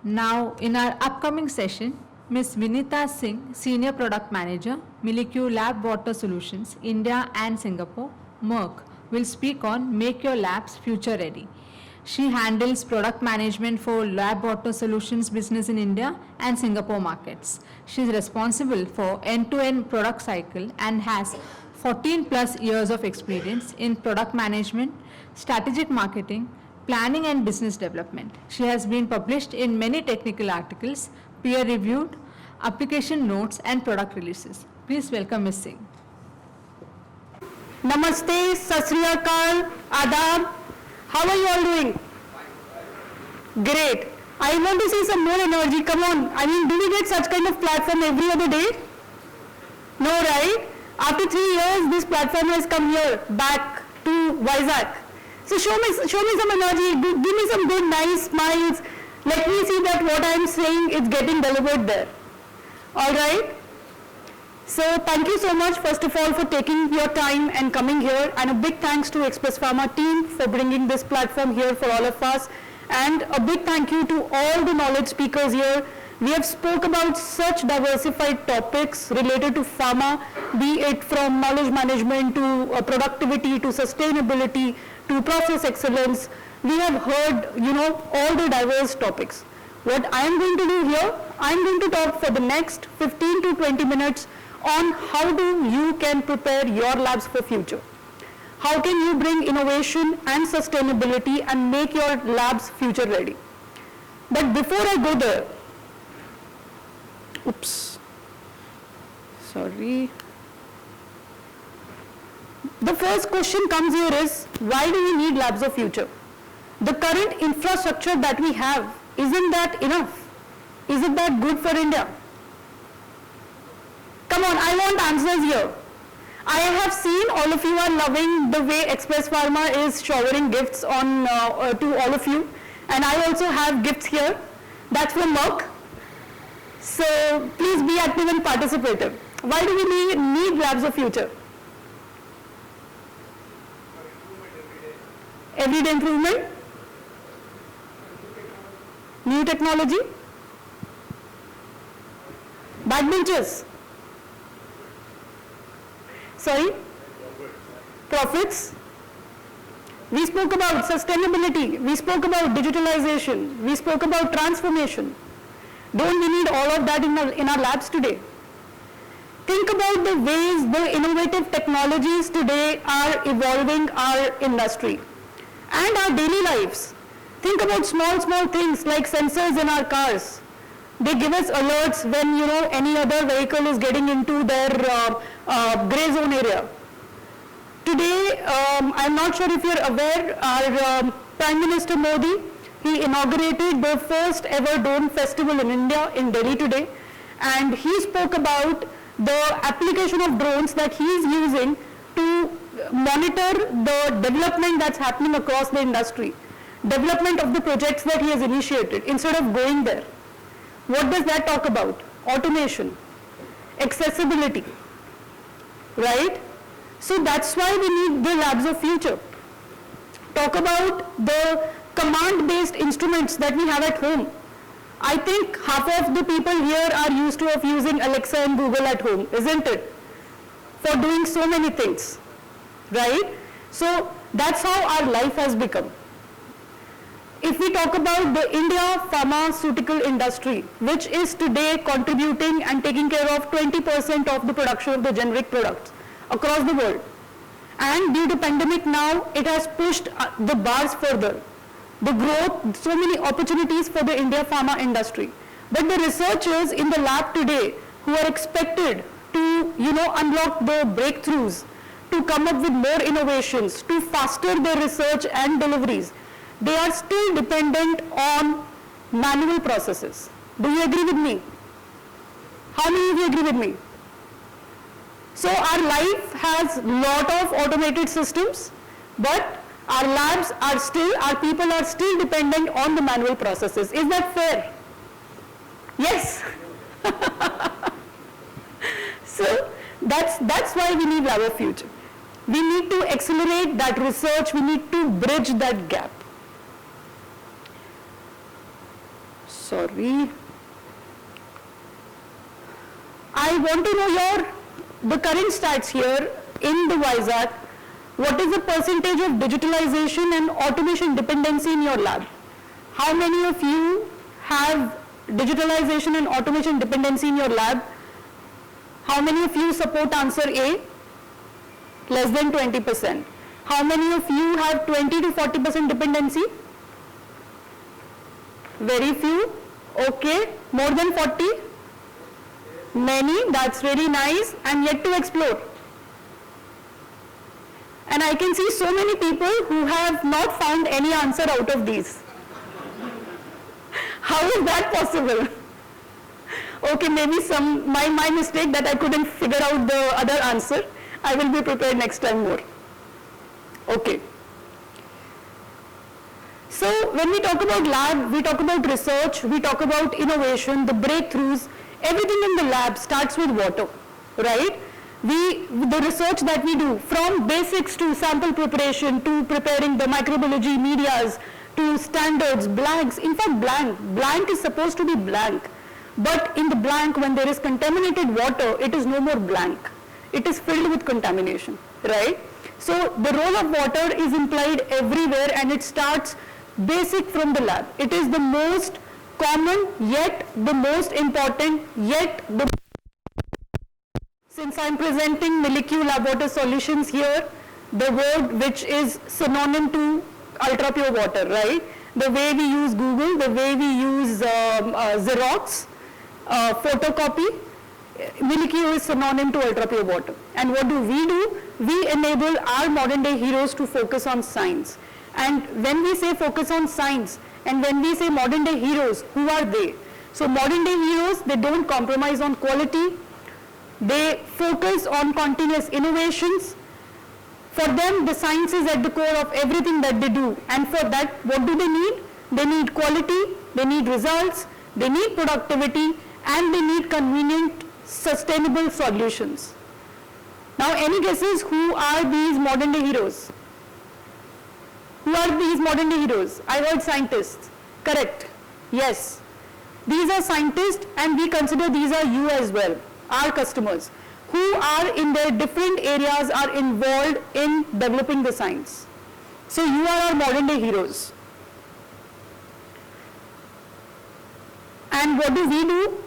Now, in our upcoming session, Ms. Vinita Singh, Senior Product Manager, Molecule Lab Water Solutions, India and Singapore, Merck, will speak on Make Your Labs Future Ready. She handles product management for lab water solutions business in India and Singapore markets. She is responsible for end-to-end product cycle and has 14 plus years of experience in product management, strategic marketing, planning and business development. She has been published in many technical articles, peer-reviewed, application notes and product releases. Please welcome Ms. Singh. Namaste, Sat Sri Akal, Adab. How are you all doing? Great. I want to see some more energy. Come on. I mean, do we get such kind of platform every other day? No, right? After 3 years, this platform has come here, back to Vizag. So show me some energy. Give me some good, nice smiles. Let me see that what I am saying is getting delivered there. All right? So thank you so much, first of all, for taking your time and coming here, and a big thanks to Express Pharma team for bringing this platform here for all of us, and a big thank you to all the knowledge speakers here. We have spoke about such diversified topics related to pharma, be it from knowledge management to productivity to sustainability to process excellence. We have heard, all the diverse topics. What I am going to do here, I am going to talk for the next 15 to 20 minutes on how you can prepare your labs for future. How can you bring innovation and sustainability and make your labs future ready? But before I go there, the first question comes here is, why do we need labs of future? The current infrastructure that we have, isn't that enough? Isn't that good for India? Come on, I want answers here. I have seen all of you are loving the way Express Pharma is showering gifts on to all of you, and I also have gifts here. That's from Merck. So please be active and participative. Why do we need labs of future? Everyday improvement, new technology, backbenchers. Sorry? Profits. We spoke about sustainability. We spoke about digitalization. We spoke about transformation. Don't we need all of that in our labs today? Think about the ways the innovative technologies today are evolving our industry and our daily lives. Think about small things like sensors in our cars. They give us alerts when any other vehicle is getting into their gray zone area. Today, I'm not sure if you're aware, our Prime Minister Modi, he inaugurated the first ever drone festival in India, in Delhi today, and he spoke about the application of drones that he is using to monitor the development that's happening across the industry, development of the projects that he has initiated instead of going there. What does that talk about? Automation, accessibility, right? So that's why we need the labs of future. Talk about the command-based instruments that we have at home. I think half of the people here are used to using Alexa and Google at home, isn't it? For doing so many things, right? So that's how our life has become. If we talk about the India pharmaceutical industry, which is today contributing and taking care of 20% of the production of the generic products across the world, and due to pandemic now, it has pushed the bars further. The growth, so many opportunities for the India pharma industry. But the researchers in the lab today who are expected to, unlock the breakthroughs, to come up with more innovations, to faster their research and deliveries, they are still dependent on manual processes. Do you agree with me? How many of you agree with me? So our life has lot of automated systems, but our labs are still, our people are still dependent on the manual processes. Is that fair? Yes. So that's why we need Lab of Future. We need to accelerate that research. We need to bridge that gap. sorry. I want to know the current stats here in the WISAC. What is the percentage of digitalization and automation dependency in your lab? How many of you have digitalization and automation dependency in your lab? How many of you support answer A? Less than 20%. How many of you have 20 to 40% dependency? Very few. Okay. More than 40? Many. That's very nice. And yet to explore. And I can see so many people who have not found any answer out of these. How is that possible? Okay, maybe my mistake that I couldn't figure out the other answer. I will be prepared next time more. Okay. So when we talk about lab, we talk about research, we talk about innovation, the breakthroughs. Everything in the lab starts with water, right? The research that we do, from basics to sample preparation to preparing the microbiology medias to standards, blanks. In fact, blank is supposed to be blank. But in the blank, when there is contaminated water, it is no more blank. It is filled with contamination, right? So the role of water is implied everywhere, and it starts basic from the lab. It is the most common, yet the most important, yet the... Since I am presenting Milicu Lab Water Solutions here, the word which is synonym to ultra pure water, right? The way we use Google, the way we use Xerox, photocopy, Milicu is synonym to ultra pure water. And what do? We enable our modern day heroes to focus on science. And when we say focus on science, and when we say modern day heroes, who are they? So modern day heroes, they don't compromise on quality. They focus on continuous innovations. For them, the science is at the core of everything that they do. And for that, what do they need? They need quality, they need results, they need productivity, and they need convenient, sustainable solutions. Now, any guesses who are these modern day heroes? Who are these modern day heroes? I heard scientists. Correct. Yes. These are scientists, and we consider these are you as well, our customers, who are in their different areas are involved in developing the science. So you are our modern day heroes. And what do?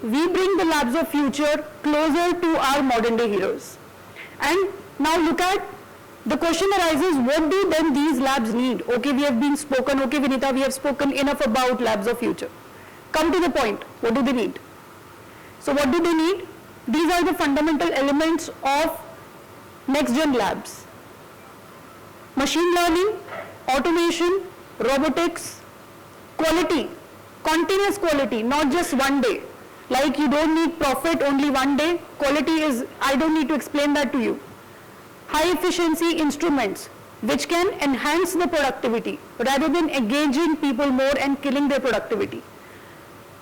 We bring the labs of future closer to our modern day heroes. And now look at, the question arises, what do then these labs need? Okay, we have been spoken, okay Vinita, we have spoken enough about labs of future. Come to the point, what do they need? So what do they need? These are the fundamental elements of next gen labs. Machine learning, automation, robotics, quality, continuous quality, not just one day. Like you don't need profit only one day. Quality is, I don't need to explain that to you. High efficiency instruments which can enhance the productivity rather than engaging people more and killing their productivity.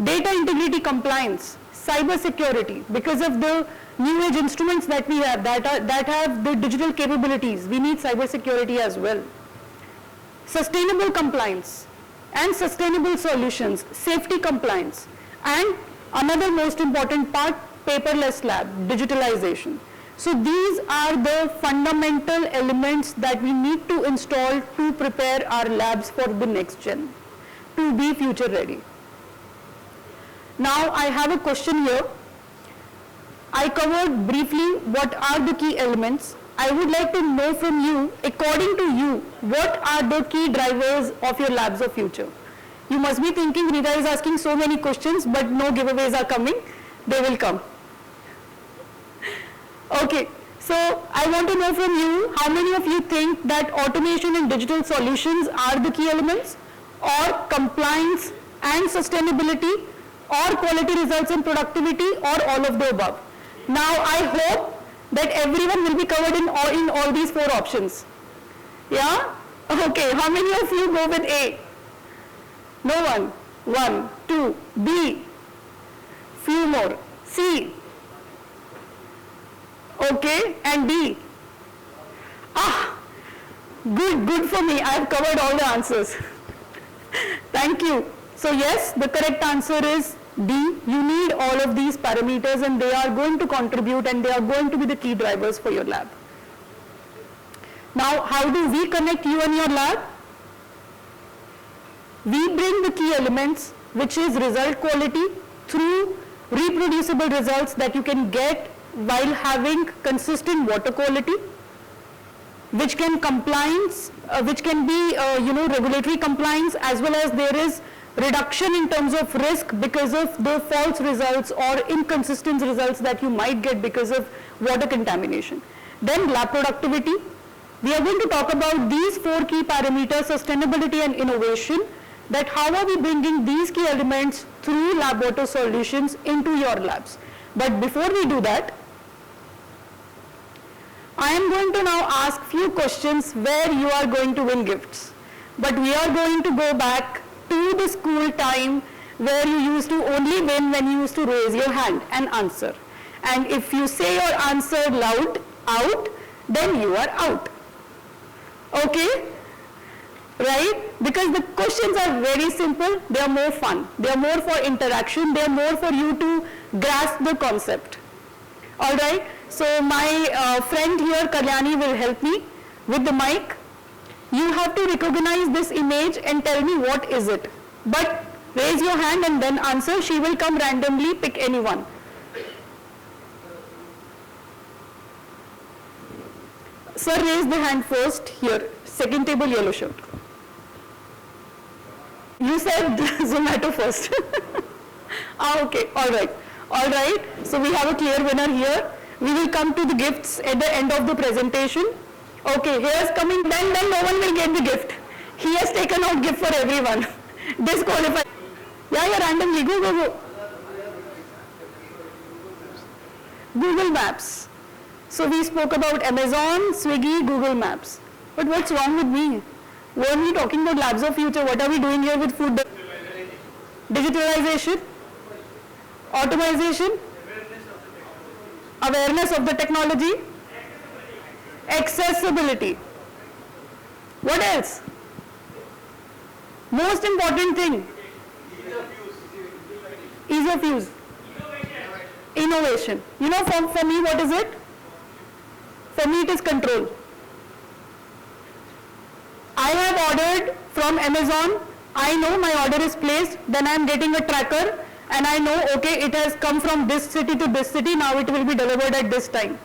Data integrity compliance, cyber security, because of the new age instruments that we have that have the digital capabilities, we need cyber security as well. Sustainable compliance and sustainable solutions, safety compliance, and another most important part, paperless lab, digitalization. So these are the fundamental elements that we need to install to prepare our labs for the next gen, to be future ready. Now I have a question here. I covered briefly what are the key elements. I would like to know from you, according to you, what are the key drivers of your labs of future? You must be thinking, Rita is asking so many questions, but no giveaways are coming. They will come. Okay, so I want to know from you, how many of you think that automation and digital solutions are the key elements, or compliance and sustainability, or quality results and productivity, or all of the above? Now I hope that everyone will be covered in all these four options. Yeah? Okay, how many of you go with A? No one. 1, 2. B. Few more. C. Okay, and D. Good for me. I have covered all the answers. Thank you. So yes, the correct answer is D. You need all of these parameters and they are going to contribute and they are going to be the key drivers for your lab. Now, how do we connect you and your lab? We bring the key elements, which is result quality, through reproducible results that you can get while having consistent water quality, which can compliance, which can be regulatory compliance, as well as there is reduction in terms of risk because of the false results or inconsistent results that you might get because of water contamination. Then lab productivity. We are going to talk about these 4 key parameters, sustainability and innovation, that how are we bringing these key elements through lab water solutions into your labs. But before we do that, I am going to now ask few questions where you are going to win gifts. But we are going to go back to the school time where you used to only win when you used to raise your hand and answer. And if you say your answer loud, out, then you are out. Okay? Right? Because the questions are very simple, they are more fun, they are more for interaction, they are more for you to grasp the concept. Alright? So my friend here, Kalyani, will help me with the mic. You have to recognize this image and tell me what is it. But raise your hand and then answer. She will come randomly, pick anyone. Sir, raise the hand first here. Second table, yellow shirt. You said Zomato first. Okay, alright. Alright, so we have a clear winner here. We will come to the gifts at the end of the presentation. Okay, here's coming, then no one will get the gift. He has taken out gift for everyone. Disqualified. Yeah, randomly, go. Google Maps. So we spoke about Amazon, Swiggy, Google Maps. But what's wrong with me? Weren't we talking about labs of future? What are we doing here with food? Digitalization? Automation? Awareness of the technology? Accessibility. What else? Most important thing? Ease of use. Innovation. You know, for me, what is it? For me, it is control. I have ordered from Amazon. I know my order is placed. Then I am getting a tracker. And I know, okay, it has come from this city to this city. Now it will be delivered at this time.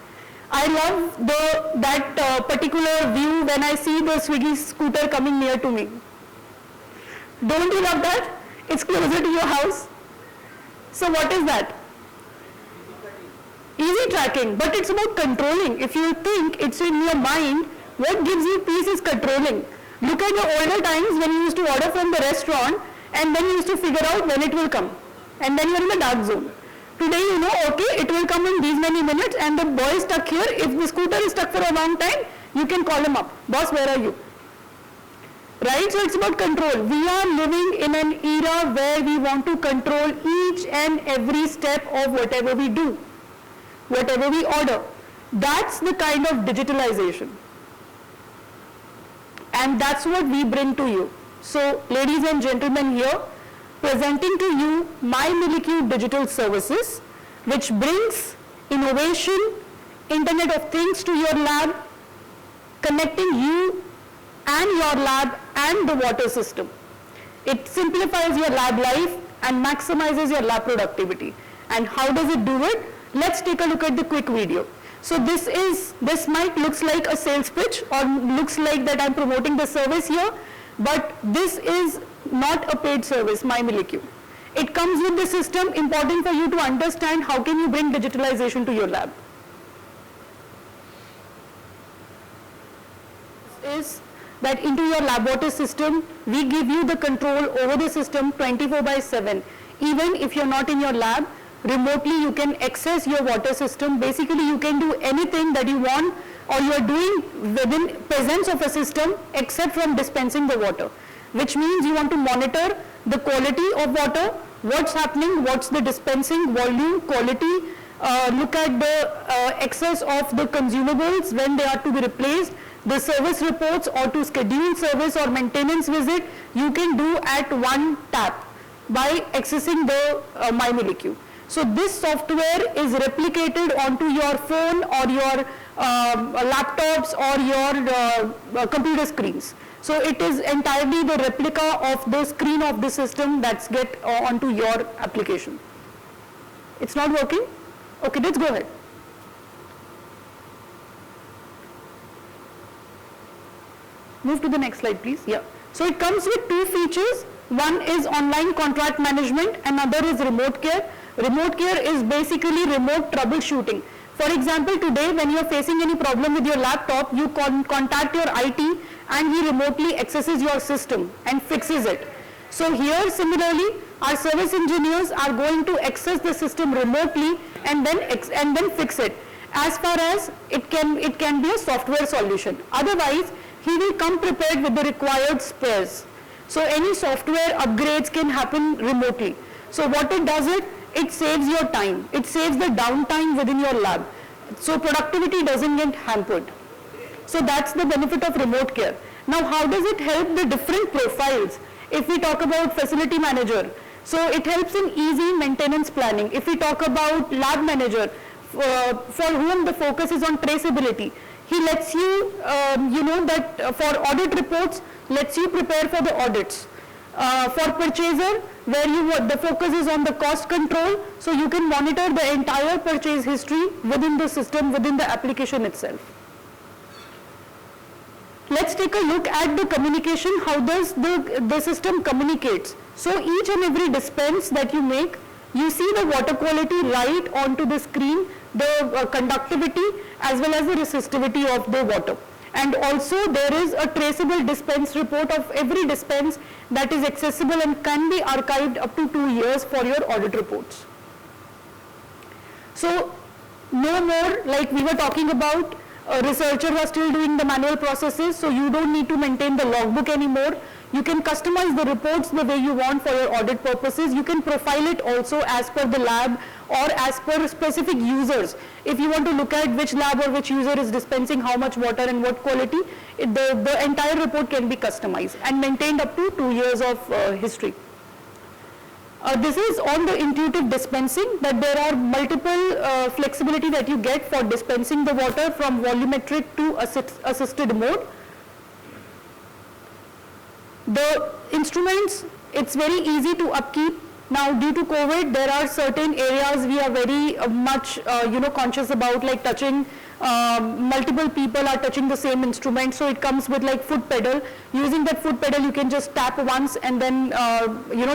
I love that particular view when I see the Swiggy scooter coming near to me. Don't you love that? It's closer to your house. So what is that? Easy tracking, but it's about controlling. If you think it's in your mind, what gives you peace is controlling. Look at your older times when you used to order from the restaurant and then you used to figure out when it will come. And then you're in the dark zone. Today you know, okay, it will come in these many minutes and the boy is stuck here. If the scooter is stuck for a long time, you can call him up. Boss, where are you? Right? So it's about control. We are living in an era where we want to control each and every step of whatever we do, whatever we order. That's the kind of digitalization. And that's what we bring to you. So, ladies and gentlemen here, presenting to you MyMilliQ Digital Services, which brings innovation, Internet of Things to your lab, connecting you and your lab and the water system. It simplifies your lab life and maximizes your lab productivity. And how does it do it? Let's take a look at the quick video. So this might looks like a sales pitch or looks like that I'm promoting the service here, but this is not a paid service, MyMilliQ. It comes with the system, important for you to understand how can you bring digitalization to your lab. Is that into your lab water system, we give you the control over the system 24/7. Even if you're not in your lab, remotely you can access your water system. Basically, you can do anything that you want or you are doing within presence of a system except from dispensing the water, which means you want to monitor the quality of water, what's happening, what's the dispensing volume, quality, look at the excess of the consumables when they are to be replaced, the service reports or to schedule service or maintenance visit, you can do at one tap. by accessing the MyMilliQ. So this software is replicated onto your phone or your laptops or your computer screens. So it is entirely the replica of the screen of the system that's get onto your application. It's not working? Okay, let's go ahead. Move to the next slide, please. Yeah. So it comes with two features. One is online contract management, another is remote care. Remote care is basically remote troubleshooting. For example, today when you are facing any problem with your laptop, you contact your IT and he remotely accesses your system and fixes it. So here similarly, our service engineers are going to access the system remotely and then fix it. As far as it can be a software solution. Otherwise, he will come prepared with the required spares. So any software upgrades can happen remotely. So what it does it saves your time. It saves the downtime within your lab. So productivity doesn't get hampered. So that's the benefit of remote care. Now how does it help the different profiles? If we talk about facility manager, so it helps in easy maintenance planning. If we talk about lab manager, for whom the focus is on traceability, he lets you, that for audit reports, lets you prepare for the audits. For purchaser, where the focus is on the cost control, so you can monitor the entire purchase history within the system, within the application itself. Let's take a look at the communication, how does the system communicates. So each and every dispense that you make, you see the water quality right onto the screen, the conductivity as well as the resistivity of the water. And also there is a traceable dispense report of every dispense that is accessible and can be archived up to 2 years for your audit reports. So no more, like we were talking about, researchers are still doing the manual processes, so you don't need to maintain the logbook anymore. You can customize the reports the way you want for your audit purposes. You can profile it also as per the lab or as per specific users. If you want to look at which lab or which user is dispensing how much water and what quality, the entire report can be customized and maintained up to 2 years of history. This is on the intuitive dispensing, that there are multiple flexibility that you get for dispensing the water from volumetric to assisted mode. The instruments, it's very easy to upkeep. Now due to COVID, there are certain areas we are very much conscious about, like touching, multiple people are touching the same instrument, so it comes with like foot pedal. Using that foot pedal, you can just tap once and then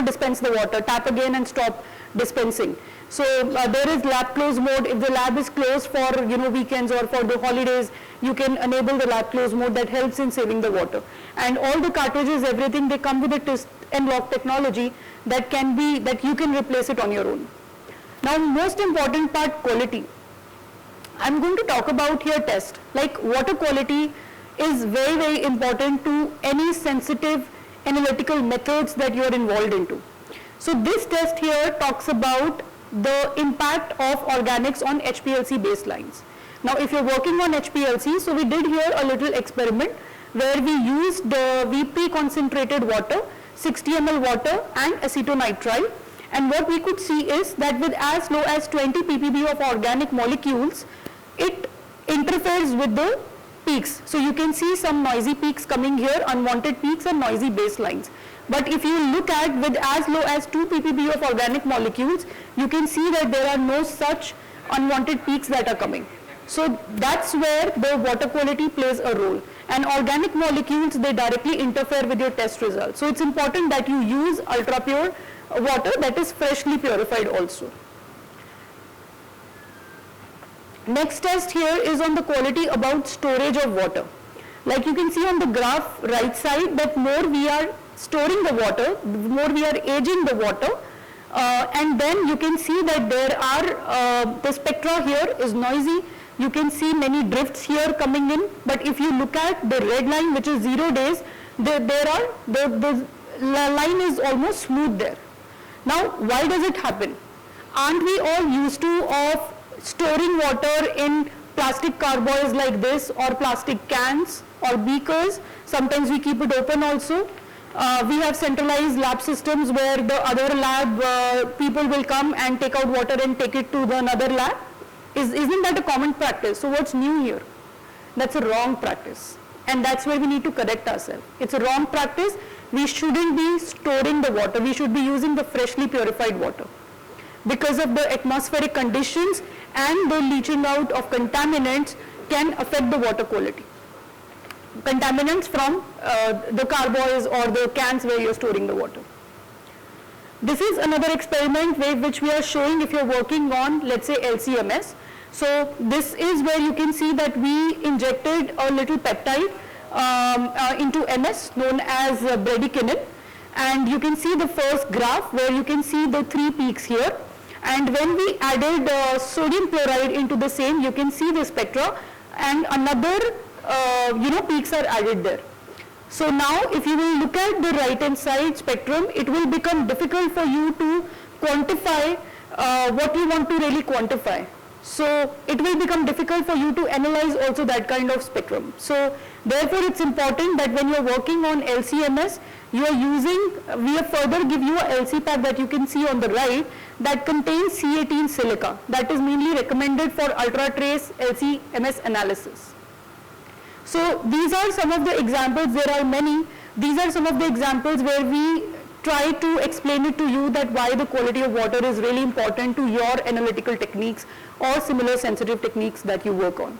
dispense the water, tap again and stop dispensing. So there is lab close mode. If the lab is closed for weekends or for the holidays, you can enable the lab close mode. That helps in saving the water. And all the cartridges, everything, they come with a twist and lock technology that you can replace it on your own. Now most important part, quality. I'm going to talk about here test. Like water quality is very, very important to any sensitive analytical methods that you are involved into. So this test here talks about the impact of organics on HPLC baselines. Now if you're working on HPLC, so we did here a little experiment where we used we pre-concentrated water, 60 ml water and acetonitrile, and what we could see is that with as low as 20 ppb of organic molecules, it interferes with the peaks. So you can see some noisy peaks coming here, unwanted peaks and noisy baselines. But if you look at with as low as 2 ppb of organic molecules, you can see that there are no such unwanted peaks that are coming. So that's where the water quality plays a role. And organic molecules, they directly interfere with your test results. So it's important that you use ultra pure water that is freshly purified also. Next test here is on the quality about storage of water. Like you can see on the graph right side that more we are storing the water, more we are aging the water, and then you can see that there are, the spectra here is noisy. You can see many drifts here coming in, but if you look at the red line, which is 0 days, the line is almost smooth there. Now, why does it happen? Aren't we all used to of storing water in plastic carboys like this, or plastic cans or beakers? Sometimes we keep it open also. We have centralized lab systems where the other lab people will come and take out water and take it to the another lab. Isn't that a common practice? So what's new here? That's a wrong practice, and that's where we need to correct ourselves. It's a wrong practice. We shouldn't be storing the water. We should be using the freshly purified water. Because of the atmospheric conditions and the leaching out of contaminants can affect the water quality. Contaminants from the carboys or the cans where you're storing the water. This is another experiment which we are showing if you're working on, let's say, LCMS. So this is where you can see that we injected a little peptide into MS known as bradykinin, and you can see the first graph where you can see the 3 peaks here, and when we added sodium chloride into the same, you can see the spectra and another peaks are added there. So now if you will look at the right hand side spectrum, it will become difficult for you to quantify what you want to really quantify. So it will become difficult for you to analyze also that kind of spectrum. So therefore it's important that when you're working on LCMS, you are using, we have further give you a LC pack that you can see on the right that contains C18 silica, that is mainly recommended for ultra trace LCMS analysis. So these are some of the examples, there are many. These are some of the examples where we try to explain it to you that why the quality of water is really important to your analytical techniques or similar sensitive techniques that you work on.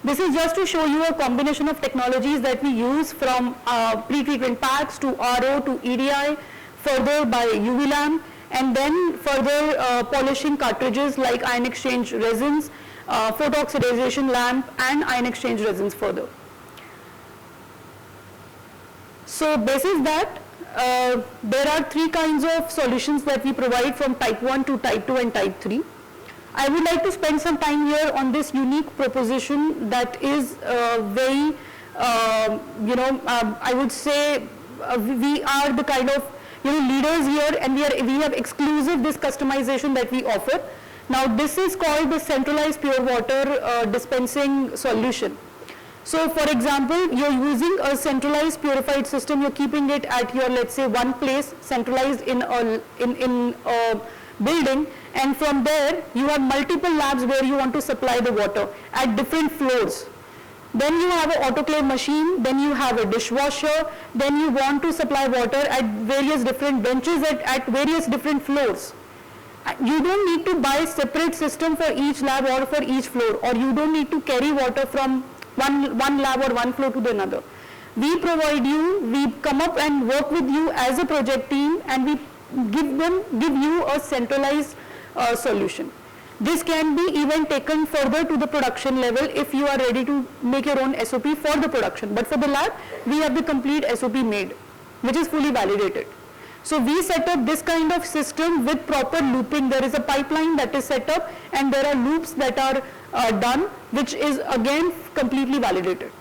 This is just to show you a combination of technologies that we use from pre-treatment packs to RO to EDI, further by UV lamp, and then further polishing cartridges like ion exchange resins, photooxidization lamp, and ion exchange resins further. So basis that, there are 3 kinds of solutions that we provide from type 1 to type 2 and type 3. I would like to spend some time here on this unique proposition that is very, I would say we are the kind of leaders here, and we have exclusive this customization that we offer. Now this is called the centralized pure water dispensing solution. So for example, you're using a centralized purified system, you're keeping it at your, let's say, one place centralized in a building, and from there you have multiple labs where you want to supply the water at different floors. Then you have an autoclave machine, then you have a dishwasher, then you want to supply water at various different benches at various different floors. You don't need to buy separate system for each lab or for each floor, or you don't need to carry water from one lab or one floor to the another. We provide you, we come up and work with you as a project team, and we give you a centralized solution. This can be even taken further to the production level if you are ready to make your own SOP for the production. But for the lab, we have the complete SOP made, which is fully validated. So we set up this kind of system with proper looping. There is a pipeline that is set up, and there are loops that are done, which is again completely validated.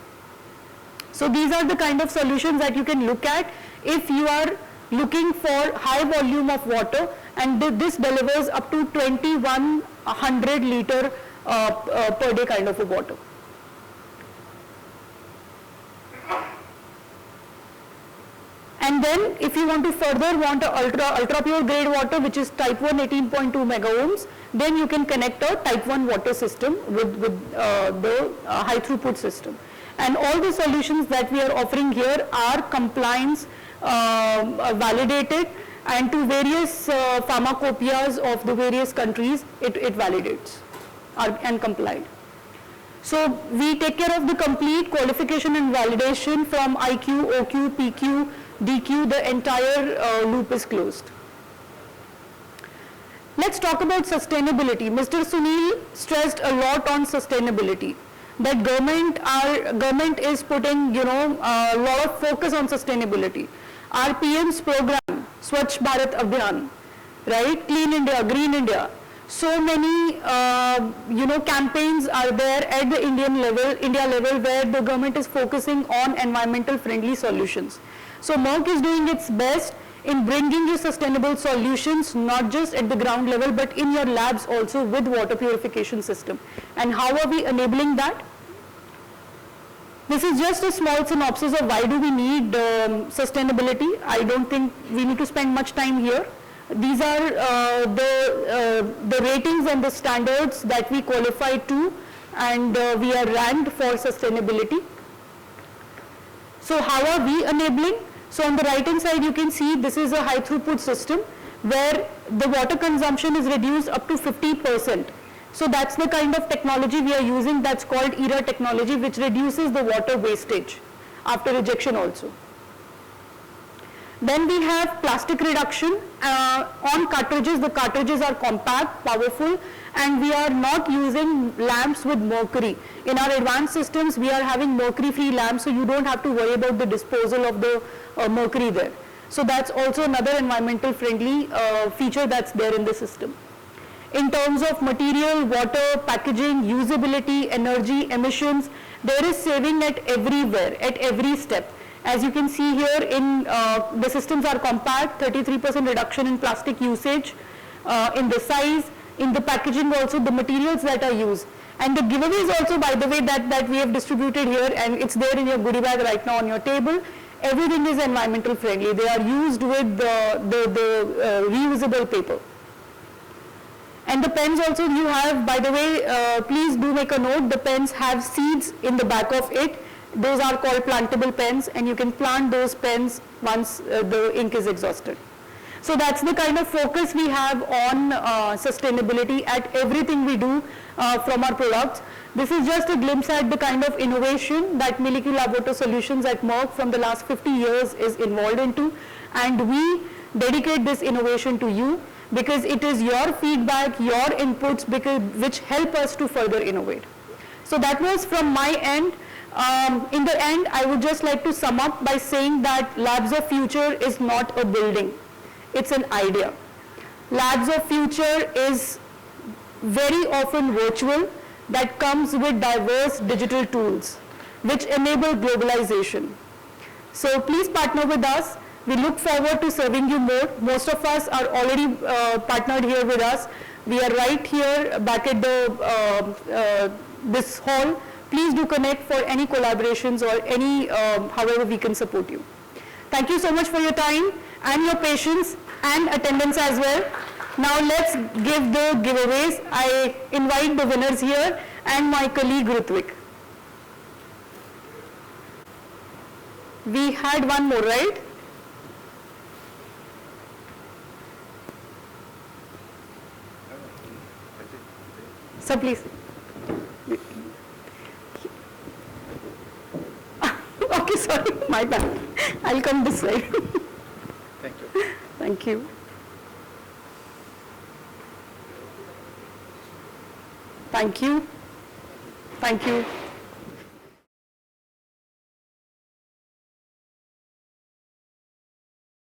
So these are the kind of solutions that you can look at if you are looking for high volume of water, and this delivers up to 2100 liter per day kind of a water. And then if you want to further want a ultra pure grade water, which is type 1 18.2 mega ohms, then you can connect a type 1 water system with the high throughput system. And all the solutions that we are offering here are compliance validated, and to various pharmacopoeias of the various countries it validates and complied. So we take care of the complete qualification and validation from IQ, OQ, PQ, DQ, the entire loop is closed. Let's talk about sustainability. Mr. Sunil stressed a lot on sustainability, that government is putting a lot of focus on sustainability. Our PM's program, Swachh Bharat Abhiyan, right? Clean India, Green India. So many campaigns are there at the India level where the government is focusing on environmental friendly solutions. So Merck is doing its best in bringing you sustainable solutions, not just at the ground level but in your labs also with water purification system. And how are we enabling that? This is just a small synopsis of why do we need sustainability. I don't think we need to spend much time here. These are the ratings and the standards that we qualify to, and we are ranked for sustainability. So how are we enabling? So on the right hand side you can see this is a high throughput system where the water consumption is reduced up to 50%. So that's the kind of technology we are using, that's called ERA technology, which reduces the water wastage after rejection also. Then we have plastic reduction. On cartridges, the cartridges are compact, powerful, and we are not using lamps with mercury. In our advanced systems, we are having mercury-free lamps, so you don't have to worry about the disposal of the mercury there. So that's also another environmental friendly feature that's there in the system. In terms of material, water, packaging, usability, energy, emissions, there is saving at everywhere, at every step. As you can see here, the systems are compact, 33% reduction in plastic usage, in the size, in the packaging also, the materials that are used. And the giveaways also, by the way, that we have distributed here, and it's there in your goodie bag right now on your table. Everything is environmental friendly. They are used with the reusable paper. And the pens also you have, by the way, please do make a note, the pens have seeds in the back of it. Those are called plantable pens, and you can plant those pens once the ink is exhausted. So that's the kind of focus we have on sustainability at everything we do from our products. This is just a glimpse at the kind of innovation that Miliq Lab Water Solutions at Merck from the last 50 years is involved into, and we dedicate this innovation to you, because it is your feedback, your inputs which help us to further innovate. So that was from my end. In the end, I would just like to sum up by saying that Labs of Future is not a building, it's an idea. Labs of Future is very often virtual, that comes with diverse digital tools which enable globalization. So please partner with us. We look forward to serving you more. Most of us are already partnered here with us. We are right here back at this hall. Please do connect for any collaborations or any however we can support you. Thank you so much for your time and your patience and attendance as well. Now let's give the giveaways. I invite the winners here and my colleague Ritvik. We had one more, right? So please. Okay, sorry, my bad. I'll come this side. Thank you. Thank you. Thank you. Thank you.